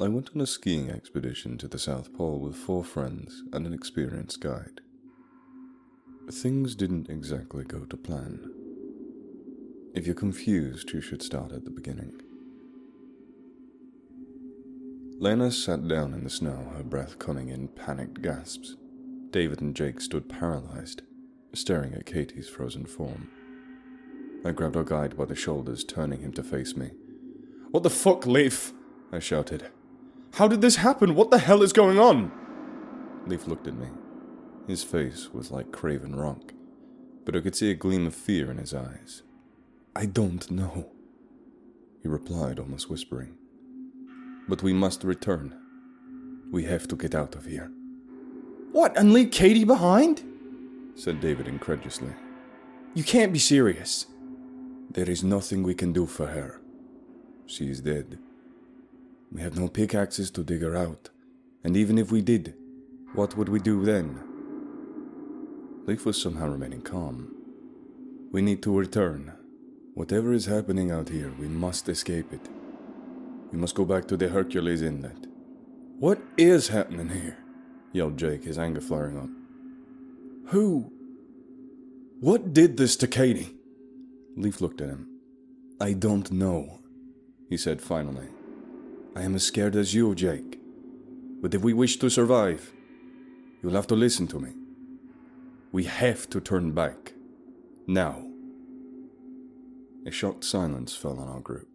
I went on a skiing expedition to the South Pole with 4 friends and an experienced guide. Things didn't exactly go to plan. If you're confused, you should start at the beginning. Lena sat down in the snow, her breath coming in panicked gasps. David and Jake stood paralyzed, staring at Katie's frozen form. I grabbed our guide by the shoulders, turning him to face me. "What the fuck, Leif?" I shouted. "How did this happen? What the hell is going on?" Leif looked at me. His face was like craven rock, but I could see a gleam of fear in his eyes. "I don't know," he replied, almost whispering. "But we must return. We have to get out of here." "What, and leave Katie behind?" said David incredulously. "You can't be serious." "There is nothing we can do for her. She is dead. We have no pickaxes to dig her out, and even if we did, what would we do then?" Leif was somehow remaining calm. "We need to return. Whatever is happening out here, we must escape it. We must go back to the Hercules Inlet." "What is happening here?" yelled Jake, his anger flaring up. What did this to Katie?" Leif looked at him. "I don't know," he said finally. "I am as scared as you, Jake. But if we wish to survive, you'll have to listen to me. We have to turn back. Now." A shocked silence fell on our group.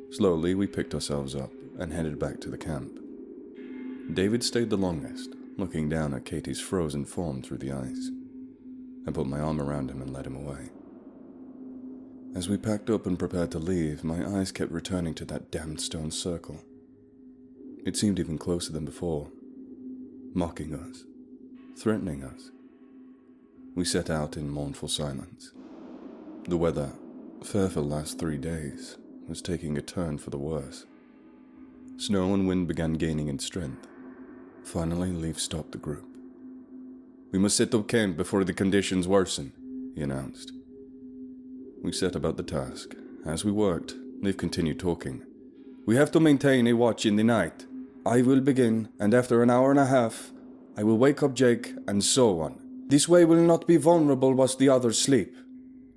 Slowly, we picked ourselves up and headed back to the camp. David stayed the longest, looking down at Katie's frozen form through the ice. I put my arm around him and led him away. As we packed up and prepared to leave, my eyes kept returning to that damned stone circle. It seemed even closer than before, mocking us, threatening us. We set out in mournful silence. The weather, fair for the last 3 days, was taking a turn for the worse. Snow and wind began gaining in strength. Finally, Leif stopped the group. "We must set up camp before the conditions worsen," he announced. We set about the task. As we worked, Leif continued talking. "We have to maintain a watch in the night. I will begin, and after an hour and a half, I will wake up Jake, and so on. This way we'll not be vulnerable whilst the others sleep."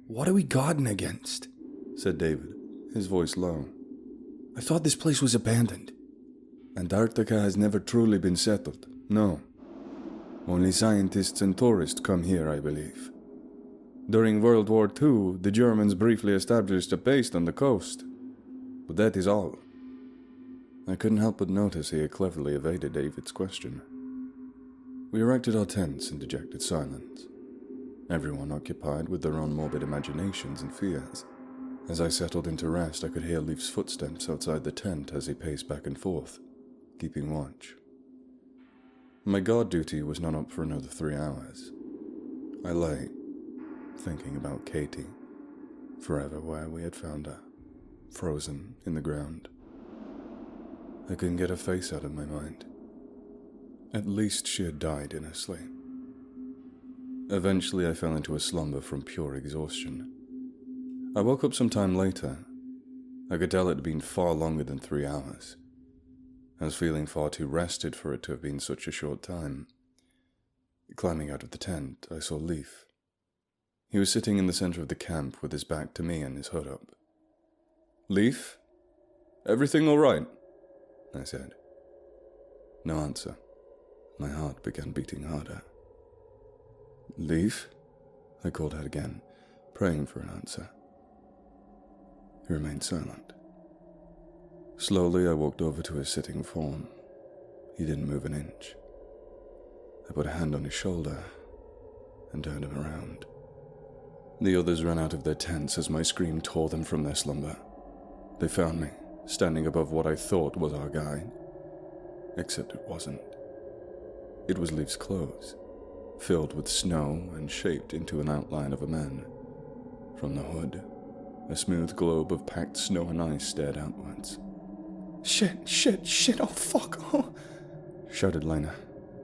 "What are we guarding against?" said David, his voice low. "I thought this place was abandoned." "Antarctica has never truly been settled, no. Only scientists and tourists come here, I believe. During World War II, the Germans briefly established a base on the coast, but that is all." I couldn't help but notice he had cleverly evaded David's question. We erected our tents in dejected silence, everyone occupied with their own morbid imaginations and fears. As I settled into rest, I could hear Leif's footsteps outside the tent as he paced back and forth, keeping watch. My guard duty was not up for another 3 hours. I lay, thinking about Katie, forever where we had found her, frozen in the ground. I couldn't get her face out of my mind. At least she had died in her sleep. Eventually I fell into a slumber from pure exhaustion. I woke up some time later. I could tell it had been far longer than 3 hours. I was feeling far too rested for it to have been such a short time. Climbing out of the tent, I saw Leif. He was sitting in the center of the camp with his back to me and his hood up. "Leif? Everything all right?" I said. No answer. My heart began beating harder. "Leif?" I called out again, praying for an answer. He remained silent. Slowly, I walked over to his sitting form. He didn't move an inch. I put a hand on his shoulder and turned him around. The others ran out of their tents as my scream tore them from their slumber. They found me, standing above what I thought was our guide. Except it wasn't. It was Leif's clothes, filled with snow and shaped into an outline of a man. From the hood, a smooth globe of packed snow and ice stared outwards. Shit, oh fuck, oh," shouted Lena,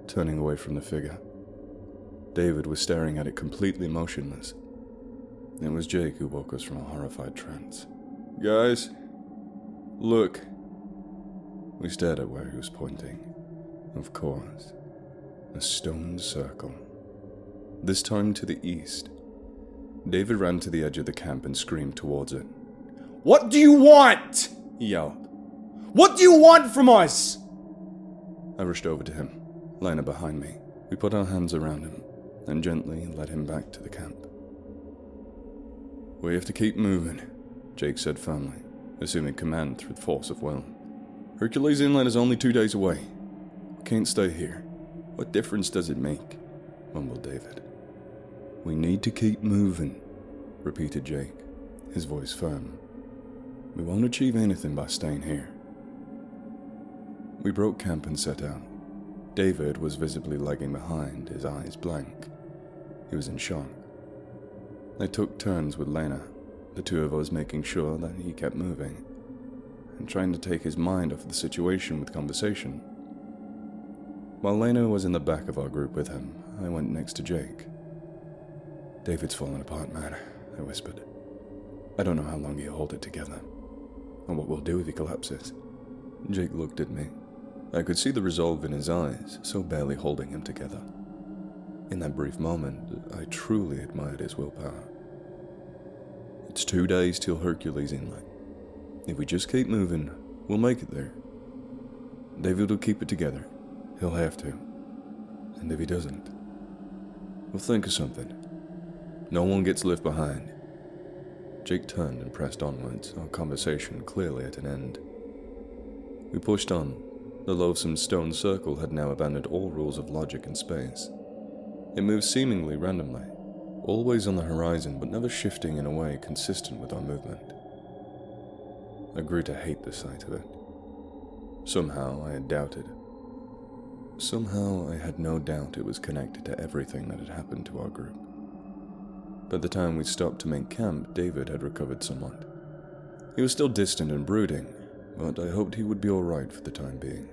turning away from the figure. David was staring at it completely motionless. It was Jake who woke us from a horrified trance. "Guys, look." We stared at where he was pointing. Of course, a stone circle. This time to the east. David ran to the edge of the camp and screamed towards it. "What do you want?" he yelled. "What do you want from us?" I rushed over to him, Lena behind me. We put our hands around him and gently led him back to the camp. "We have to keep moving," Jake said firmly, assuming command through the force of will. "Hercules Inlet is only 2 days away. We can't stay here. What difference does it make?" mumbled David. "We need to keep moving," repeated Jake, his voice firm. "We won't achieve anything by staying here." We broke camp and set out. David was visibly lagging behind, his eyes blank. He was in shock. I took turns with Lena, the two of us making sure that he kept moving, and trying to take his mind off the situation with conversation. While Lena was in the back of our group with him, I went next to Jake. "David's falling apart, man," I whispered. "I don't know how long he'll hold it together, or what we'll do if he collapses." Jake looked at me. I could see the resolve in his eyes, so barely holding him together. In that brief moment, I truly admired his willpower. "It's 2 days till Hercules Inlet. If we just keep moving, we'll make it there. David will keep it together. He'll have to. And if he doesn't, we'll think of something. No one gets left behind." Jake turned and pressed onwards, our conversation clearly at an end. We pushed on. The loathsome stone circle had now abandoned all rules of logic and space. It moved seemingly randomly, always on the horizon but never shifting in a way consistent with our movement. I grew to hate the sight of it. Somehow I had doubted. Somehow I had no doubt it was connected to everything that had happened to our group. By the time we stopped to make camp, David had recovered somewhat. He was still distant and brooding, but I hoped he would be alright for the time being.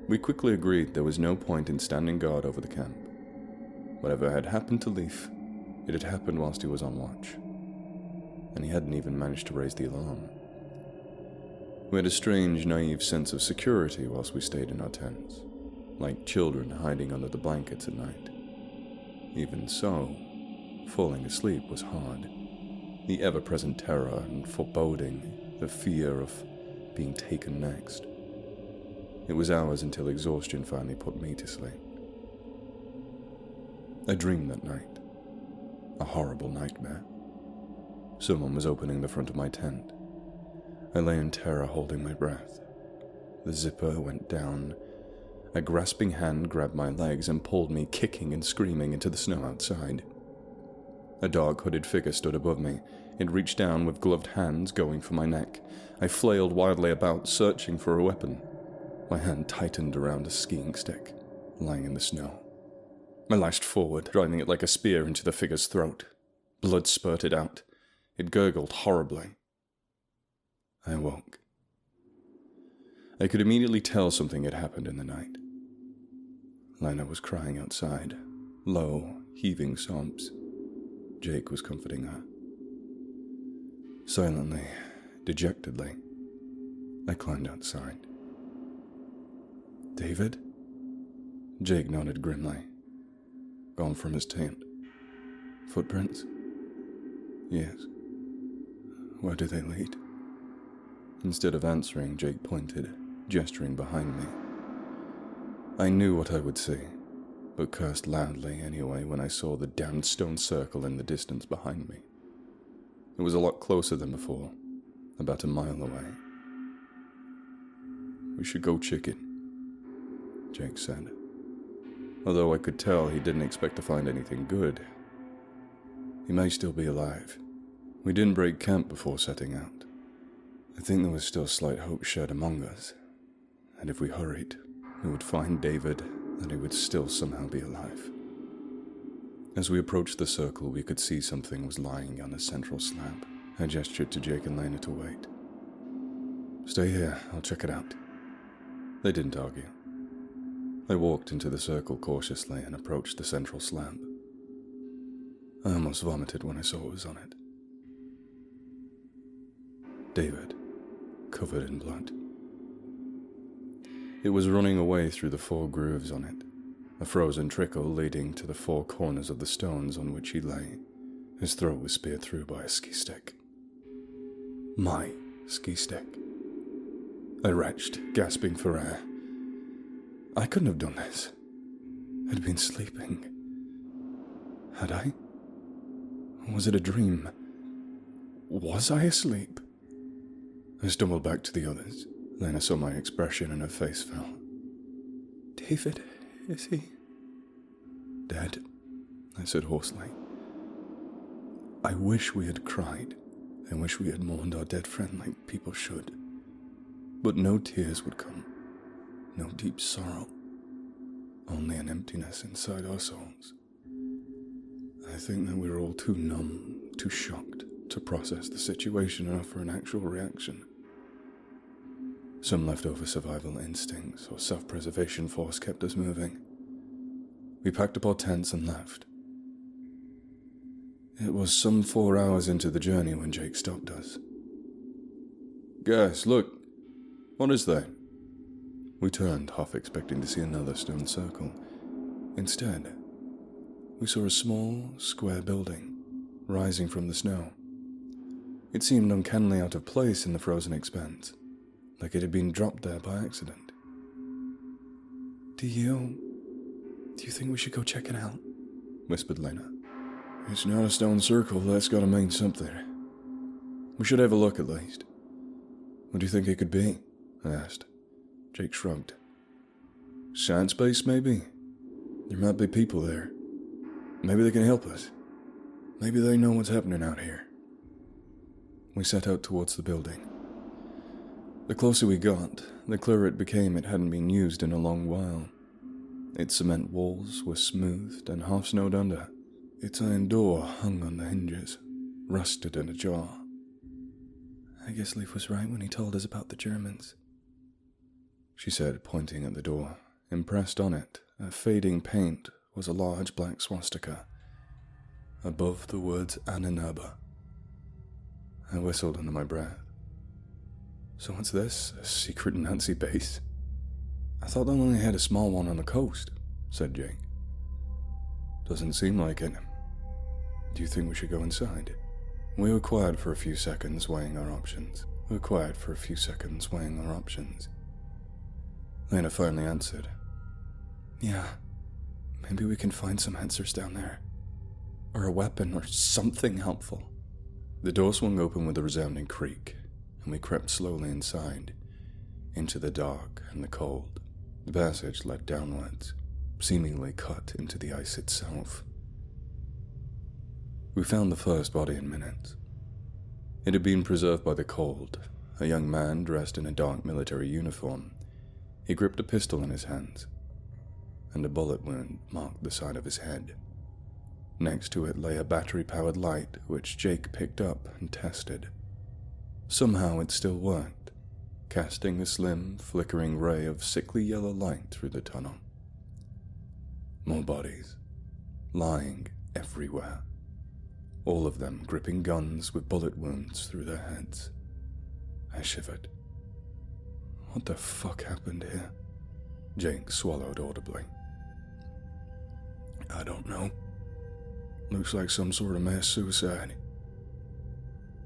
We quickly agreed there was no point in standing guard over the camp. Whatever had happened to Leif, it had happened whilst he was on watch, and he hadn't even managed to raise the alarm. We had a strange, naive sense of security whilst we stayed in our tents, like children hiding under the blankets at night. Even so, falling asleep was hard. The ever-present terror and foreboding, the fear of being taken next. It was hours until exhaustion finally put me to sleep. I dreamed that night. A horrible nightmare. Someone was opening the front of my tent. I lay in terror, holding my breath. The zipper went down. A grasping hand grabbed my legs and pulled me, kicking and screaming, into the snow outside. A dark hooded figure stood above me. It reached down with gloved hands, going for my neck. I flailed wildly about, searching for a weapon. My hand tightened around a skiing stick, lying in the snow. I lashed forward, driving it like a spear into the figure's throat. Blood spurted out. It gurgled horribly. I awoke. I could immediately tell something had happened in the night. Lena was crying outside, low, heaving sobs. Jake was comforting her. Silently, dejectedly, I climbed outside. "David?" Jake nodded grimly. "Gone from his tent. Footprints?" "Yes." "Where do they lead?" Instead of answering, Jake pointed, gesturing behind me. I knew what I would see, but cursed loudly anyway when I saw the damned stone circle in the distance behind me. It was a lot closer than before, about a mile away. "We should go check it," Jake said. Although I could tell he didn't expect to find anything good. He may still be alive. We didn't break camp before setting out. I think there was still slight hope shared among us, and if we hurried, we would find David, and he would still somehow be alive. As we approached the circle, we could see something was lying on a central slab. I gestured to Jake and Lena to wait. "Stay here, I'll check it out." They didn't argue. I walked into the circle cautiously and approached the central slab. I almost vomited when I saw what was on it. David, covered in blood. It was running away through the 4 grooves on it, a frozen trickle leading to the 4 corners of the stones on which he lay. His throat was speared through by a ski stick. My ski stick. I retched, gasping for air. I couldn't have done this. I'd been sleeping. Had I? Was it a dream? Was I asleep? I stumbled back to the others. Lena saw my expression and her face fell. David, is he? Dead, I said hoarsely. I wish we had cried. I wish we had mourned our dead friend like people should. But no tears would come. No deep sorrow. Only an emptiness inside our souls. I think that we were all too numb, too shocked to process the situation and offer an actual reaction. Some leftover survival instincts or self-preservation force kept us moving. We packed up our tents and left. It was some 4 hours into the journey when Jake stopped us. Guys, look. What is that? We turned, half expecting to see another stone circle. Instead, we saw a small, square building rising from the snow. It seemed uncannily out of place in the frozen expanse, like it had been dropped there by accident. Do you think we should go check it out? Whispered Lena. It's not a stone circle, that's gotta mean something. We should have a look at least. What do you think it could be? I asked. Jake shrugged. Science base, maybe? There might be people there. Maybe they can help us. Maybe they know what's happening out here. We set out towards the building. The closer we got, the clearer it became it hadn't been used in a long while. Its cement walls were smoothed and half snowed under. Its iron door hung on the hinges, rusted and ajar. I guess Leif was right when he told us about the Germans, she said, pointing at the door. Impressed on it, a fading paint, was a large black swastika. Above the words Annenaba. I whistled under my breath. So what's this? A secret Nazi base? I thought they only had a small one on the coast, said Jake. Doesn't seem like it. Do you think we should go inside? We were quiet for a few seconds, weighing our options. Lena finally answered. Yeah, maybe we can find some answers down there. Or a weapon or something helpful. The door swung open with a resounding creak, and we crept slowly inside, into the dark and the cold. The passage led downwards, seemingly cut into the ice itself. We found the first body in minutes. It had been preserved by the cold, a young man dressed in a dark military uniform. He gripped a pistol in his hands, and a bullet wound marked the side of his head. Next to it lay a battery-powered light, which Jake picked up and tested. Somehow it still worked, casting a slim, flickering ray of sickly yellow light through the tunnel. More bodies, lying everywhere, all of them gripping guns with bullet wounds through their heads. I shivered. What the fuck happened here? Jake swallowed audibly. I don't know. Looks like some sort of mass suicide.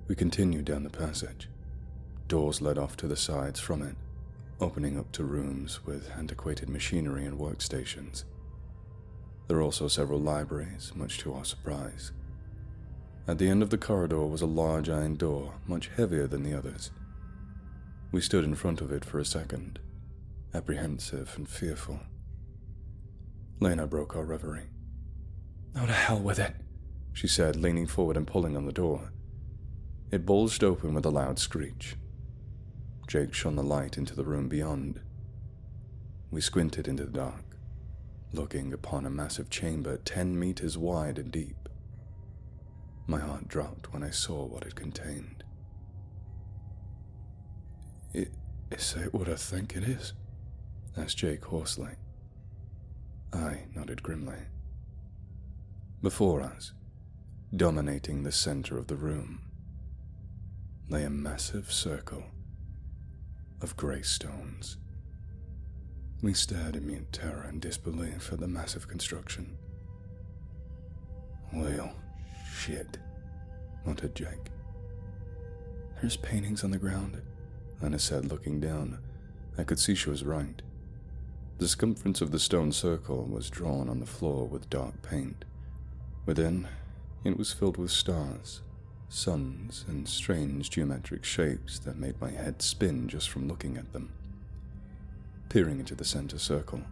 We continued down the passage. Doors led off to the sides from it, opening up to rooms with antiquated machinery and workstations. There were also several libraries, much to our surprise. At the end of the corridor was a large iron door, much heavier than the others. We stood in front of it for a second, apprehensive and fearful. Lena broke our reverie. "Oh, to hell with it," she said, leaning forward and pulling on the door. It bulged open with a loud screech. Jake shone the light into the room beyond. We squinted into the dark, looking upon a massive chamber 10 meters wide and deep. My heart dropped when I saw what it contained. Is it what I think it is?" asked Jake hoarsely. I nodded grimly. Before us, dominating the center of the room, lay a massive circle of grey stones. We stared in mute terror and disbelief at the massive construction. "Well, shit," muttered Jake. "There's paintings on the ground," Lena said, looking down. I could see she was right. The circumference of the stone circle was drawn on the floor with dark paint. Within, it was filled with stars, suns, and strange geometric shapes that made my head spin just from looking at them. Peering into the center circle,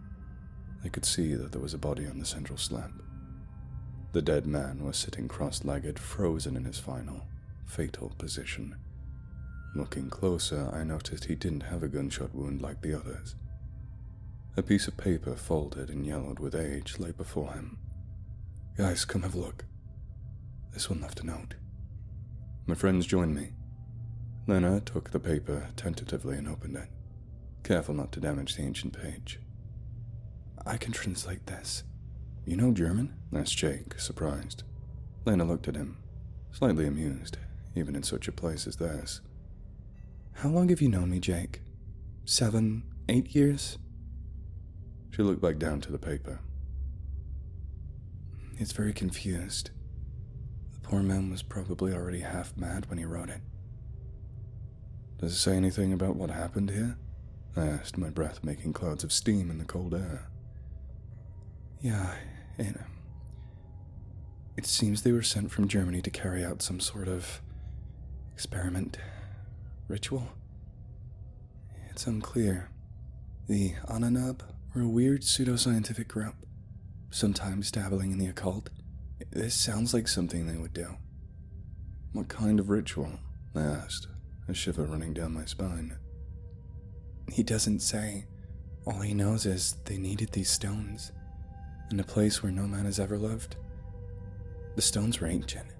I could see that there was a body on the central slab. The dead man was sitting cross-legged, frozen in his final, fatal position. Looking closer, I noticed he didn't have a gunshot wound like the others. A piece of paper folded and yellowed with age lay before him. "Guys, come have a look. This one left a note." My friends joined me. Lena took the paper tentatively and opened it, careful not to damage the ancient page. "I can translate this." "You know German?" asked Jake, surprised. Lena looked at him, slightly amused, even in such a place as this. "How long have you known me, Jake? 7, 8 years?" She looked back down to the paper. "It's very confused. The poor man was probably already half mad when he wrote it." "Does it say anything about what happened here?" I asked, my breath making clouds of steam in the cold air. "Yeah, it seems they were sent from Germany to carry out some sort of experiment, ritual. It's unclear. The Ananab were a weird pseudoscientific group, sometimes dabbling in the occult. This sounds like something they would do." "What kind of ritual?" I asked, a shiver running down my spine. "He doesn't say. All he knows is they needed these stones, in a place where no man has ever lived. The stones were ancient,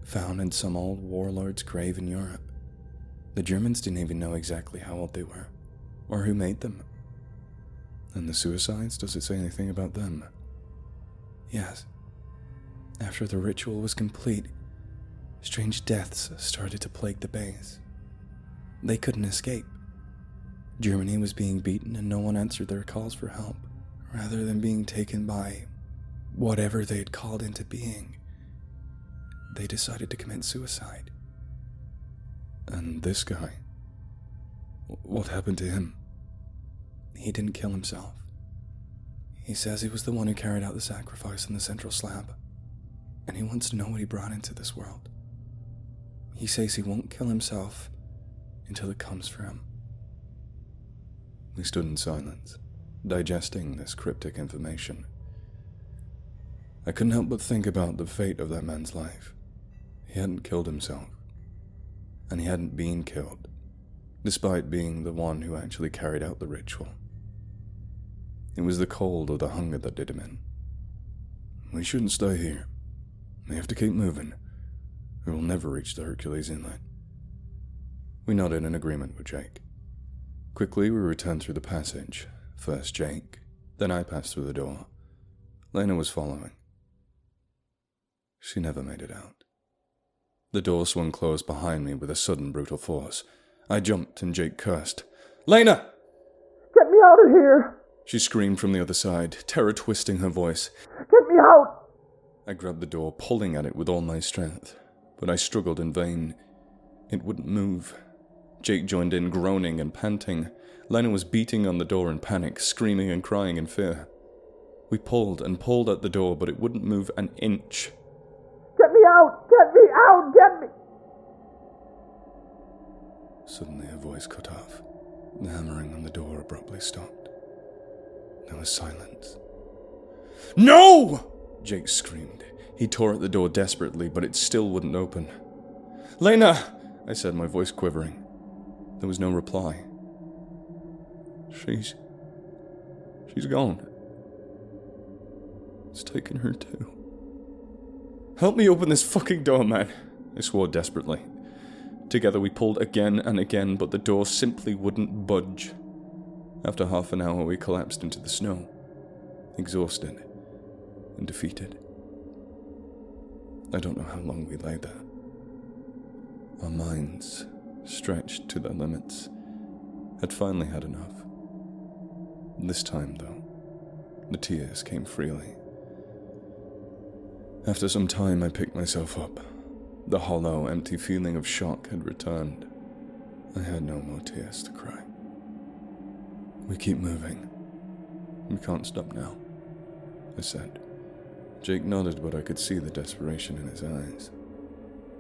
found in some old warlord's grave in Europe. The Germans didn't even know exactly how old they were, or who made them." "And the suicides, does it say anything about them?" "Yes. After the ritual was complete, strange deaths started to plague the base. They couldn't escape. Germany was being beaten and no one answered their calls for help. Rather than being taken by whatever they had called into being, they decided to commit suicide." "And this guy? What happened to him?" "He didn't kill himself. He says he was the one who carried out the sacrifice in the central slab, and he wants to know what he brought into this world. He says he won't kill himself until it comes for him." We stood in silence, digesting this cryptic information. I couldn't help but think about the fate of that man's life. He hadn't killed himself, and he hadn't been killed, despite being the one who actually carried out the ritual. It was the cold or the hunger that did him in. "We shouldn't stay here. We have to keep moving, or we'll never reach the Hercules Inlet." We nodded in agreement with Jake. Quickly, we returned through the passage. First Jake, then I passed through the door. Lena was following. She never made it out. The door swung closed behind me with a sudden brutal force. I jumped and Jake cursed. "Lena! Get me out of here!" She screamed from the other side, terror twisting her voice. "Get me out!" I grabbed the door, pulling at it with all my strength, but I struggled in vain. It wouldn't move. Jake joined in, groaning and panting. Lena was beating on the door in panic, screaming and crying in fear. We pulled and pulled at the door, but it wouldn't move an inch. "Get me out! Get me out! Get me!" Suddenly her voice cut off. The hammering on the door abruptly stopped. There was silence. "No!" Jake screamed. He tore at the door desperately, but it still wouldn't open. "Lena!" I said, my voice quivering. There was no reply. She's gone. It's taken her too." "Help me open this fucking door, man," I swore desperately. Together we pulled again and again, but the door simply wouldn't budge. After half an hour, we collapsed into the snow, exhausted and defeated. I don't know how long we lay there. Our minds, stretched to their limits, had finally had enough. This time, though, the tears came freely. After some time, I picked myself up. The hollow, empty feeling of shock had returned. I had no more tears to cry. We keep moving. We can't stop now, I said. Jake nodded, but I could see the desperation in his eyes.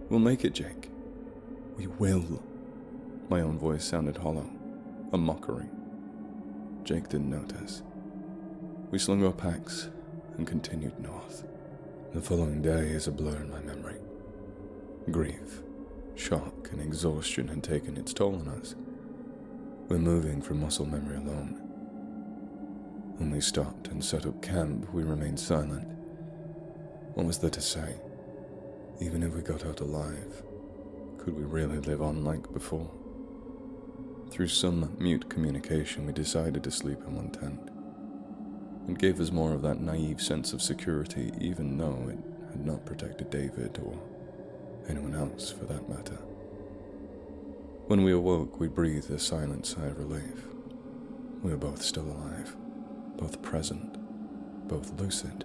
We'll make it, Jake. We will. My own voice sounded hollow, a mockery. Jake didn't notice. We slung our packs and continued north. The following day is a blur in my memory. Grief, shock, and exhaustion had taken its toll on us. We're moving from muscle memory alone. When we stopped and set up camp, we remained silent. What was there to say? Even if we got out alive, could we really live on like before? Through some mute communication, we decided to sleep in one tent. It gave us more of that naive sense of security, even though it had not protected David or anyone else for that matter. When we awoke, we breathed a silent sigh of relief. We were both still alive, both present, both lucid.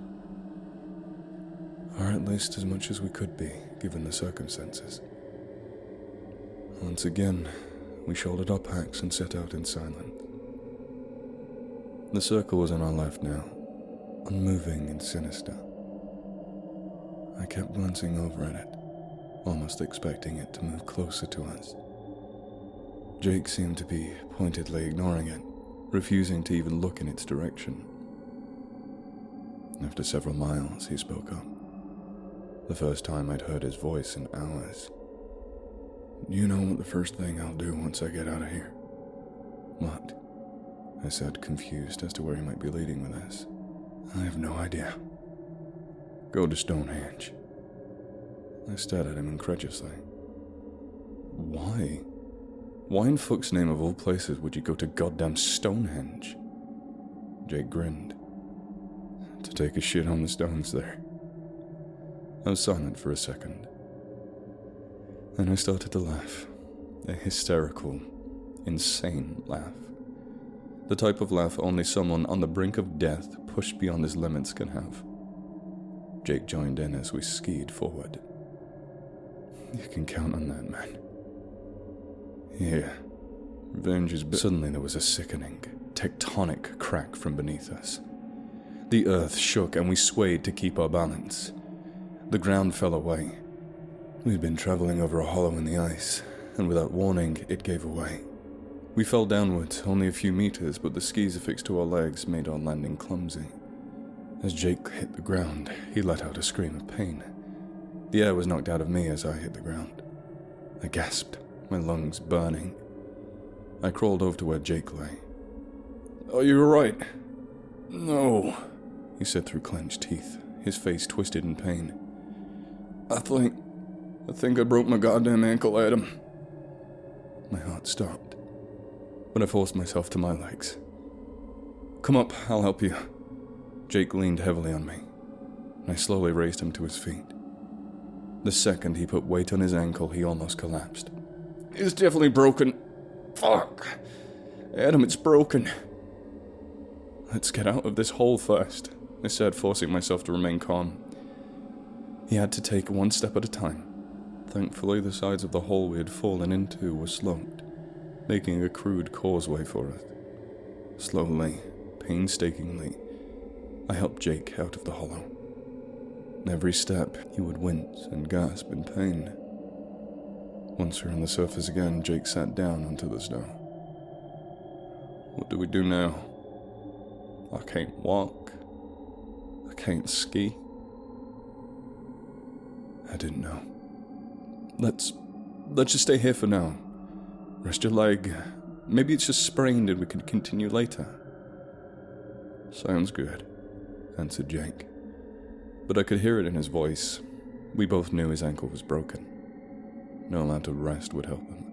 Or at least as much as we could be, given the circumstances. Once again, we shouldered our packs and set out in silence. The circle was on our left now, unmoving and sinister. I kept glancing over at it, almost expecting it to move closer to us. Jake seemed to be pointedly ignoring it, refusing to even look in its direction. After several miles, he spoke up. The first time I'd heard his voice in hours. You know what the first thing I'll do once I get out of here? What? I said, confused as to where he might be leading with this. I have no idea. Go to Stonehenge. I stared at him incredulously. Why? Why in fuck's name of all places would you go to goddamn Stonehenge? Jake grinned. To take a shit on the stones there. I was silent for a second. Then I started to laugh. A hysterical, insane laugh. The type of laugh only someone on the brink of death, pushed beyond his limits, can have. Jake joined in as we skied forward. You can count on that, man. Yeah. Revenge is... Suddenly there was a sickening, tectonic crack from beneath us. The earth shook and we swayed to keep our balance. The ground fell away. We'd been traveling over a hollow in the ice, and without warning, it gave away. We fell downwards, only a few meters, but the skis affixed to our legs made our landing clumsy. As Jake hit the ground, he let out a scream of pain. The air was knocked out of me as I hit the ground. I gasped, my lungs burning. I crawled over to where Jake lay. Are you alright? No, he said through clenched teeth, his face twisted in pain. I think I broke my goddamn ankle, Adam. My heart stopped, but I forced myself to my legs. Come up, I'll help you. Jake leaned heavily on me, and I slowly raised him to his feet. The second he put weight on his ankle, he almost collapsed. It's definitely broken. Fuck. Adam, it's broken. Let's get out of this hole first, I said, forcing myself to remain calm. He had to take one step at a time. Thankfully, the sides of the hole we had fallen into were sloped, making a crude causeway for us. Slowly, painstakingly, I helped Jake out of the hollow. Every step, he would wince and gasp in pain. Once we were on the surface again, Jake sat down onto the snow. What do we do now? I can't walk. I can't ski. I didn't know. Let's just stay here for now. Rest your leg. Maybe it's just sprained and we can continue later. Sounds good, answered Jake. But I could hear it in his voice. We both knew his ankle was broken. No amount of rest would help him.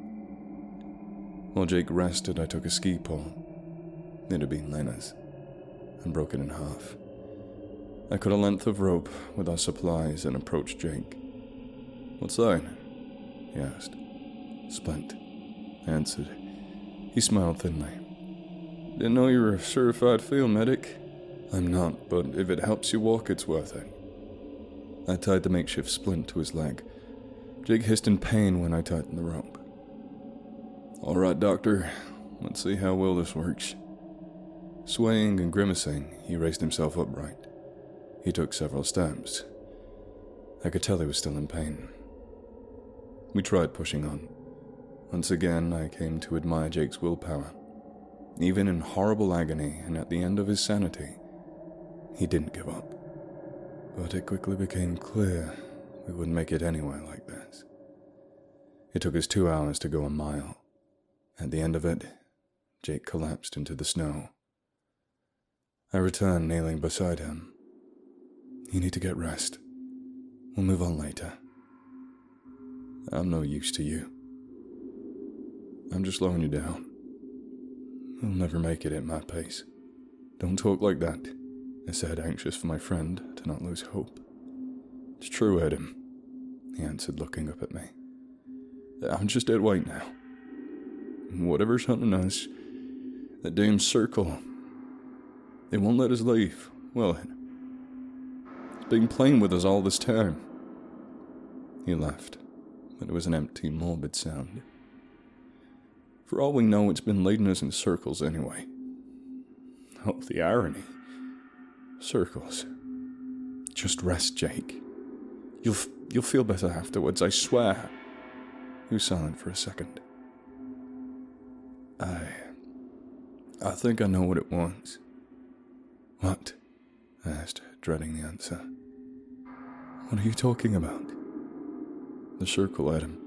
While Jake rested, I took a ski pole. It had been Lena's, and broke it in half. I cut a length of rope with our supplies and approached Jake. What's that? He asked. Splint, I answered. He smiled thinly. Didn't know you were a certified field medic. I'm not, but if it helps you walk, it's worth it. I tied the makeshift splint to his leg. Jake hissed in pain when I tightened the rope. All right, doctor. Let's see how well this works. Swaying and grimacing, he raised himself upright. He took several steps. I could tell he was still in pain. We tried pushing on. Once again, I came to admire Jake's willpower. Even in horrible agony and at the end of his sanity, he didn't give up. But it quickly became clear we wouldn't make it anywhere like this. It took us 2 hours to go a mile. At the end of it, Jake collapsed into the snow. I returned, kneeling beside him. You need to get rest. We'll move on later. I'm no use to you. I'm just slowing you down. You'll never make it at my pace. Don't talk like that, I said, anxious for my friend to not lose hope. It's true, Adam, he answered, looking up at me. I'm just dead weight now. Whatever's hunting us, that damn circle, it won't let us leave, will it? It's been playing with us all this time. He laughed, but it was an empty, morbid sound. For all we know, it's been leading us in circles anyway. Oh, the irony. Circles. Just rest, Jake. You'll feel better afterwards, I swear. He was silent for a second. I think I know what it was. What? I asked, dreading the answer. What are you talking about? The circle, Adam.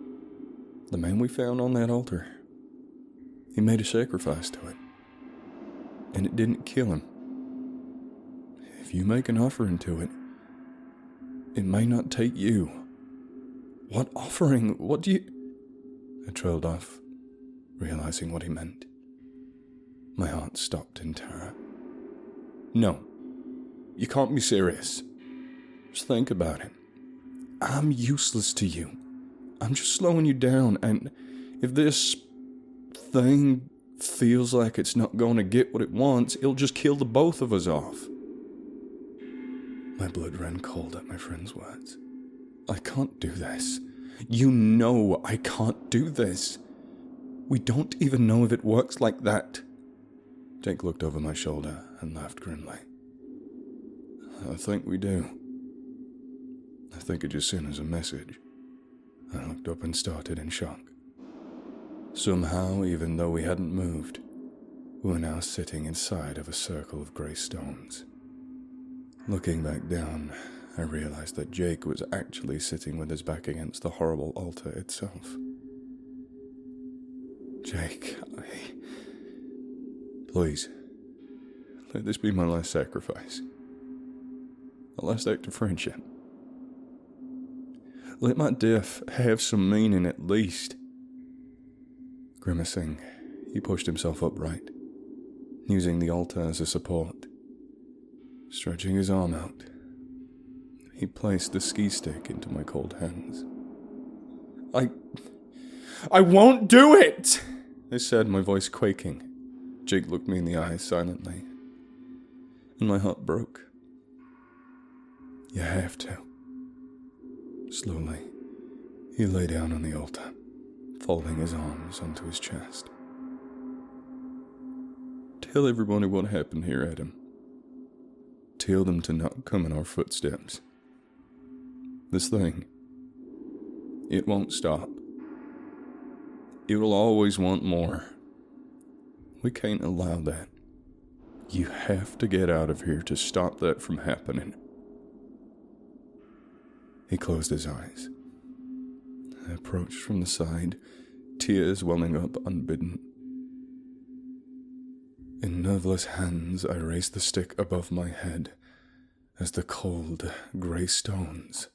The man we found on that altar. He made a sacrifice to it. And it didn't kill him. If you make an offering to it, it may not take you. What offering? What do you... I trailed off, realizing what he meant. My heart stopped in terror. No, you can't be serious. Just think about it. I'm useless to you. I'm just slowing you down, and if this thing feels like it's not going to get what it wants, it'll just kill the both of us off. My blood ran cold at my friend's words. I can't do this. You know I can't do this. We don't even know if it works like that. Jake looked over my shoulder and laughed grimly. I think we do. I think it just sent us a message. I looked up and started in shock. Somehow, even though we hadn't moved, we were now sitting inside of a circle of grey stones. Looking back down, I realized that Jake was actually sitting with his back against the horrible altar itself. Jake, Please, let this be my last sacrifice. The last act of friendship. Let my death have some meaning at least. Grimacing, he pushed himself upright, using the altar as a support. Stretching his arm out, he placed the ski stick into my cold hands. I won't do it! I said, my voice quaking. Jake looked me in the eyes silently, and my heart broke. You have to. Slowly, he lay down on the altar, folding his arms onto his chest. Tell everybody what happened here, Adam. Tell them to not come in our footsteps. This thing, it won't stop. It will always want more. We can't allow that. You have to get out of here to stop that from happening. He closed his eyes. I approached from the side, tears welling up unbidden. In nerveless hands, I raised the stick above my head as the cold, grey stones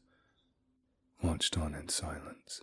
watched on in silence.